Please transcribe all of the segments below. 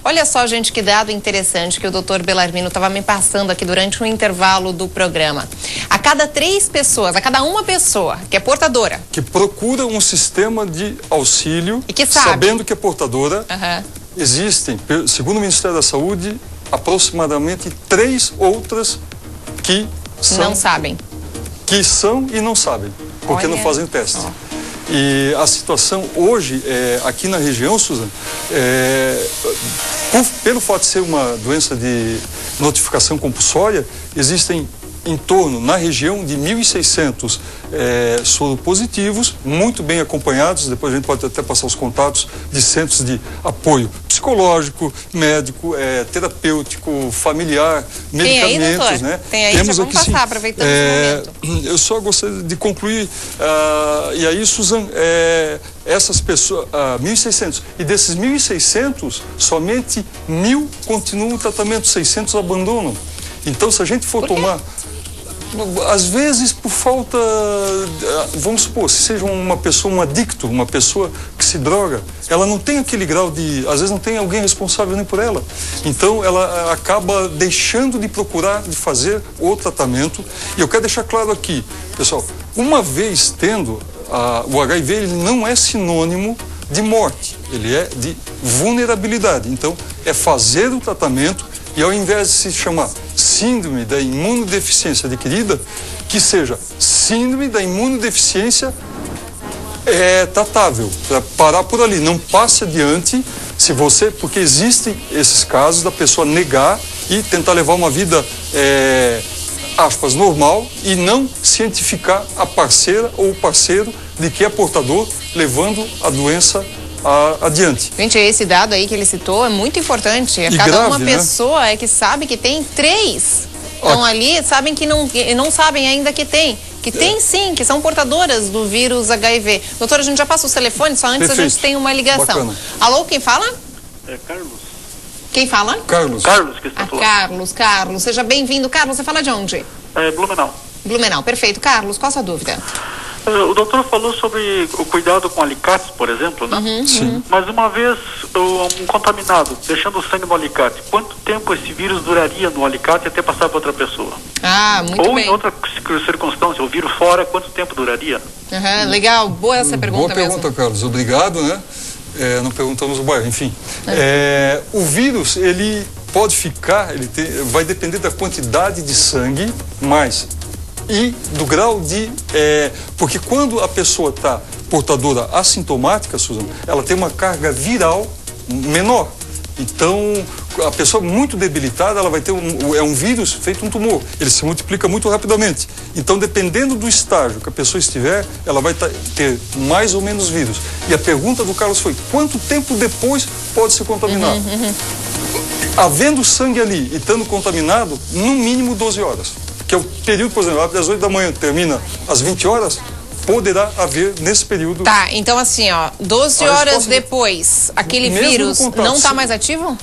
Olha só, gente, que dado interessante que o doutor Belarmino estava me passando aqui durante um intervalo do programa. A cada 3 pessoas, a cada uma pessoa que é portadora, que procura um sistema de auxílio, e que sabe, sabendo que é portadora, existem, segundo o Ministério da Saúde, aproximadamente 3 outras que são, não sabem. Que são e não sabem, porque não fazem teste. E a situação hoje, aqui na região, Suzana, pelo fato de ser uma doença de notificação compulsória, existem em torno, na região, de 1.600 soropositivos, muito bem acompanhados. Depois a gente pode até passar os contatos de centros de apoio psicológico, médico, terapêutico, familiar, medicamentos. Tem aí, né? Tem aí, temos já vamos aqui, passar, aproveitando esse momento. Eu só gostaria de concluir, e aí, Suzana, essas pessoas, 1.600, e desses 1.600, somente 1.000 continuam o tratamento, 600 abandonam. Então, se a gente for tomar, às vezes por falta, vamos supor, se seja uma pessoa, um adicto, uma pessoa que se droga, ela não tem aquele grau de, às vezes não tem alguém responsável nem por ela. Então, ela acaba deixando de procurar, de fazer o tratamento. E eu quero deixar claro aqui, pessoal, uma vez tendo o HIV, ele não é sinônimo de morte, ele é de vulnerabilidade. Então, é fazer o tratamento. E ao invés de se chamar síndrome da imunodeficiência adquirida, que seja síndrome da imunodeficiência tratável, para parar por ali, não passe adiante, se você, porque existem esses casos da pessoa negar e tentar levar uma vida, aspas, normal, e não cientificar a parceira ou o parceiro de que é portador, levando a doença adiante. Gente, esse dado aí que ele citou é muito importante. Cada grave, uma pessoa é que sabe que tem 3. Estão ali, sabem que não sabem ainda que tem. Que tem sim, que são portadoras do vírus HIV. Doutora, a gente já passa os telefones, só antes a gente tem uma ligação. Bacana. Alô, quem fala? É Carlos. Quem fala? Carlos que está falando. Carlos, seja bem-vindo. Carlos, você fala de onde? Blumenau. Blumenau, perfeito. Carlos, qual a sua dúvida? O doutor falou sobre o cuidado com alicates, por exemplo, né? Sim. Mas uma vez um contaminado deixando o sangue no alicate, quanto tempo esse vírus duraria no alicate até passar para outra pessoa? Muito Ou bem. em outra circunstância, o vírus fora, quanto tempo duraria? Legal, boa essa pergunta mesmo. Boa pergunta, Carlos. Obrigado, né? Não perguntamos o bairro, enfim. O vírus, ele pode ficar, vai depender da quantidade de sangue, e do grau de... porque quando a pessoa está portadora assintomática, Suzana, ela tem uma carga viral menor. Então, a pessoa muito debilitada, ela vai ter um vírus feito um tumor. Ele se multiplica muito rapidamente. Então, dependendo do estágio que a pessoa estiver, ela vai ter mais ou menos vírus. E a pergunta do Carlos foi, quanto tempo depois pode se contaminar? Havendo sangue ali e estando contaminado, no mínimo 12 horas. Que é o período, por exemplo, das 8 da manhã termina às 20 horas, poderá haver nesse período... Tá, então assim, 12 horas depois, aquele vírus não está mais ativo?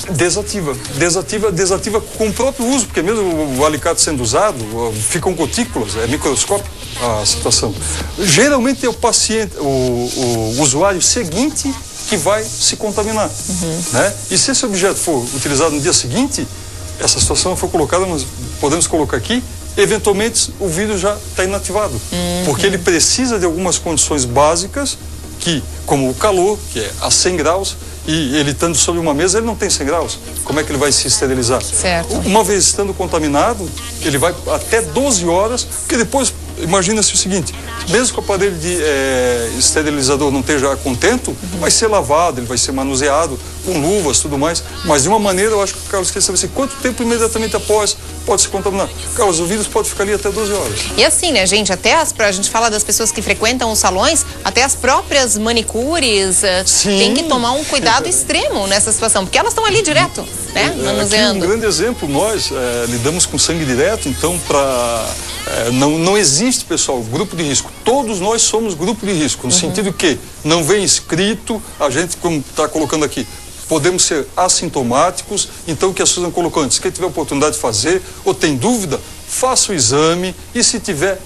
Desativa com o próprio uso, porque mesmo o alicate sendo usado, ficam gotículas, é microscópico a situação. Geralmente é o paciente, o usuário seguinte que vai se contaminar, né? E se esse objeto for utilizado no dia seguinte, essa situação foi colocada, mas podemos colocar aqui, eventualmente o vírus já está inativado. Porque ele precisa de algumas condições básicas, como o calor, que é a 100 graus, e ele estando sobre uma mesa, ele não tem 100 graus. Como é que ele vai se esterilizar? Certo. Uma vez estando contaminado, ele vai até 12 horas, porque depois, imagina-se o seguinte, mesmo que o aparelho de esterilizador não esteja contento, vai ser lavado, ele vai ser manuseado com luvas e tudo mais, mas de uma maneira, eu acho que o Carlos quer saber assim, quanto tempo imediatamente após pode se contaminar? Carlos, o vírus pode ficar ali até 12 horas. E assim, né, gente, a gente fala das pessoas que frequentam os salões, até as próprias manicures têm que tomar um cuidado extremo nessa situação, porque elas estão ali direto, né, manuseando. Aqui, um grande exemplo, nós lidamos com sangue direto, então não existe, pessoal, grupo de risco. Todos nós somos grupo de risco, no sentido que não vem escrito, a gente, como está colocando aqui, podemos ser assintomáticos. Então, o que a Suzana colocou antes, quem tiver oportunidade de fazer ou tem dúvida, faça o exame e, se tiver,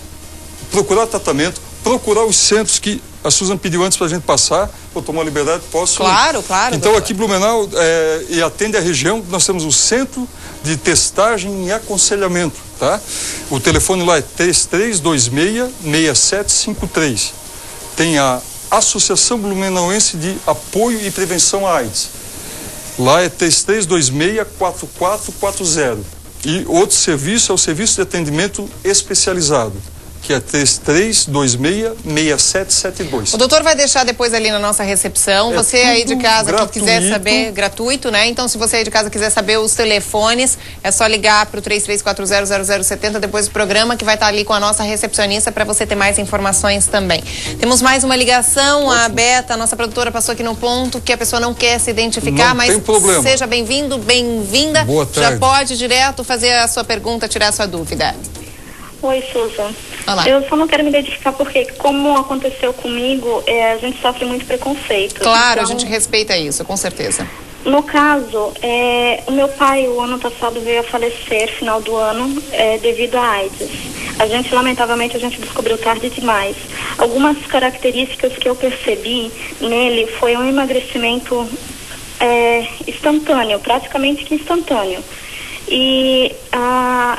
procurar tratamento, procurar os centros que a Suzana pediu antes para a gente passar, vou tomar a liberdade, posso? Claro, claro. Então, doutor. aqui em Blumenau, e atende a região, nós temos o Centro de Testagem e Aconselhamento, tá? O telefone lá é 3326-6753. Tem a Associação Blumenauense de Apoio e Prevenção à AIDS. Lá é 3326-4440. E outro serviço é o Serviço de Atendimento Especializado, que é 3326-6772. O doutor vai deixar depois ali na nossa recepção. Você aí de casa gratuito. que quiser saber, gratuito, né? Então, se você aí de casa quiser saber os telefones, é só ligar para o 33400070 depois do programa, que vai estar ali com a nossa recepcionista para você ter mais informações também. Temos mais uma ligação, a Beta, a nossa produtora, passou aqui no ponto que a pessoa não quer se identificar, não mas tem problema. Seja bem-vindo, bem-vinda. Boa tarde. Já pode direto fazer a sua pergunta, tirar a sua dúvida. Oi, Susan. Olá. Eu só não quero me identificar porque, como aconteceu comigo, a gente sofre muito preconceito. Claro, então, a gente respeita isso, com certeza. No caso, o meu pai, o ano passado, veio a falecer, final do ano, devido à AIDS. Lamentavelmente, a gente descobriu tarde demais. Algumas características que eu percebi nele foi um emagrecimento instantâneo, praticamente que instantâneo. E a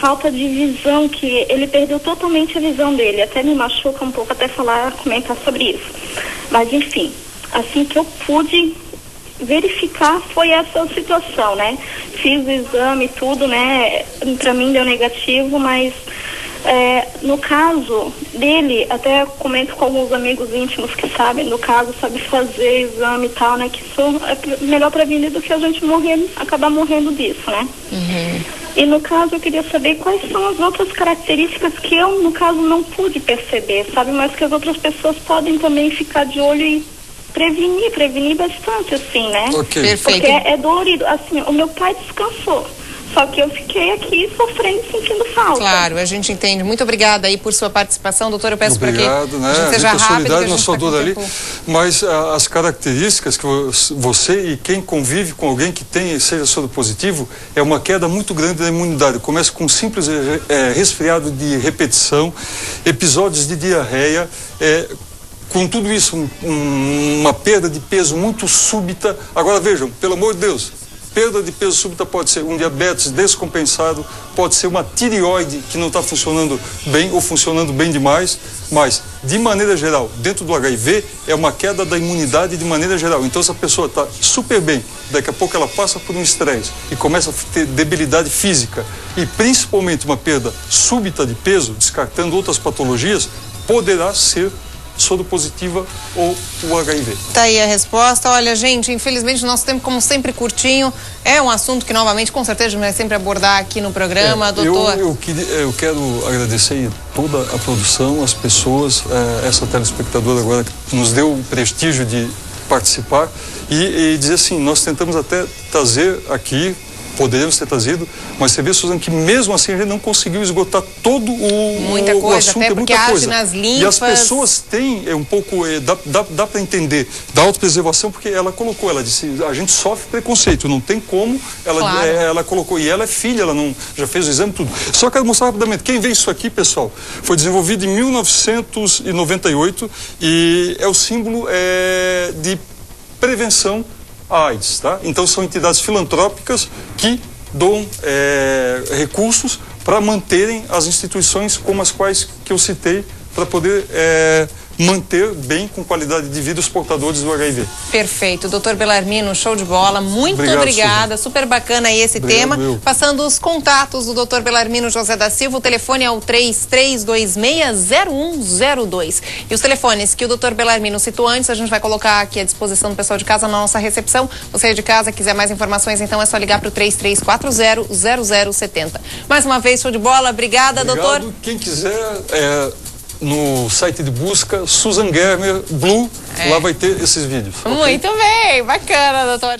falta de visão, que ele perdeu totalmente a visão dele, até me machuca um pouco até comentar sobre isso. Mas enfim, assim que eu pude verificar foi essa situação, né? Fiz o exame e tudo, né? Pra mim deu negativo, mas no caso dele, até comento com alguns amigos íntimos que sabem, no caso, sabe fazer exame e tal, né? Que isso é melhor prevenir do que a gente acabar morrendo disso, né? Uhum. E no caso eu queria saber quais são as outras características que eu, no caso, não pude perceber, sabe? Mas que as outras pessoas podem também ficar de olho e prevenir bastante, assim, né? Ok. Perfeito. Porque é dolorido. Assim, o meu pai descansou. Só que eu fiquei aqui sofrendo e sentindo falta. Claro, a gente entende. Muito obrigada aí por sua participação, doutor. Eu peço para que né? a gente seja rápido. Solidário na sua dor ali. Mas as características que você e quem convive com alguém que seja soro positivo, é uma queda muito grande da imunidade. Começa com um simples resfriado de repetição, episódios de diarreia, com tudo isso, uma perda de peso muito súbita. Agora vejam, pelo amor de Deus, perda de peso súbita pode ser um diabetes descompensado, pode ser uma tireoide que não está funcionando bem ou funcionando bem demais, mas, de maneira geral, dentro do HIV, é uma queda da imunidade de maneira geral. Então, se a pessoa está super bem, daqui a pouco ela passa por um estresse e começa a ter debilidade física e, principalmente, uma perda súbita de peso, descartando outras patologias, poderá ser soropositiva ou o HIV. Tá aí a resposta. Olha, gente, infelizmente o nosso tempo, como sempre, curtinho. É um assunto que, novamente, com certeza, a gente vai sempre abordar aqui no programa, doutor. Eu quero agradecer toda a produção, as pessoas, essa telespectadora agora que nos deu o prestígio de participar e dizer assim, nós tentamos até trazer aqui, poderíamos ter trazido, mas você vê, Suzana, que mesmo assim a gente não conseguiu esgotar todo muita o coisa, assunto, até porque muita age coisa. nas linfas. E as pessoas têm um pouco, dá para entender, da autopreservação, porque ela colocou, ela disse, a gente sofre preconceito, não tem como, ela colocou, e ela é filha, ela não, já fez o exame, tudo. Só quero mostrar rapidamente, quem vê isso aqui, pessoal, foi desenvolvido em 1998 e é o símbolo de prevenção à AIDS, tá? Então são entidades filantrópicas que doam recursos para manterem as instituições como as quais que eu citei, para poder manter bem, com qualidade de vida, os portadores do HIV. Perfeito. Doutor Bellarmino, show de bola. Muito obrigada. Super bacana aí esse tema. Passando os contatos do doutor Bellarmino José da Silva, o telefone é o 3326-0102. E os telefones que o doutor Bellarmino citou antes, a gente vai colocar aqui à disposição do pessoal de casa na nossa recepção. Você aí de casa quiser mais informações, então é só ligar para o 33400070. Mais uma vez, show de bola. Obrigada, doutor. Quem quiser, no site de busca, Susan Germer Blue, lá vai ter esses vídeos. Muito bem, bacana, doutor.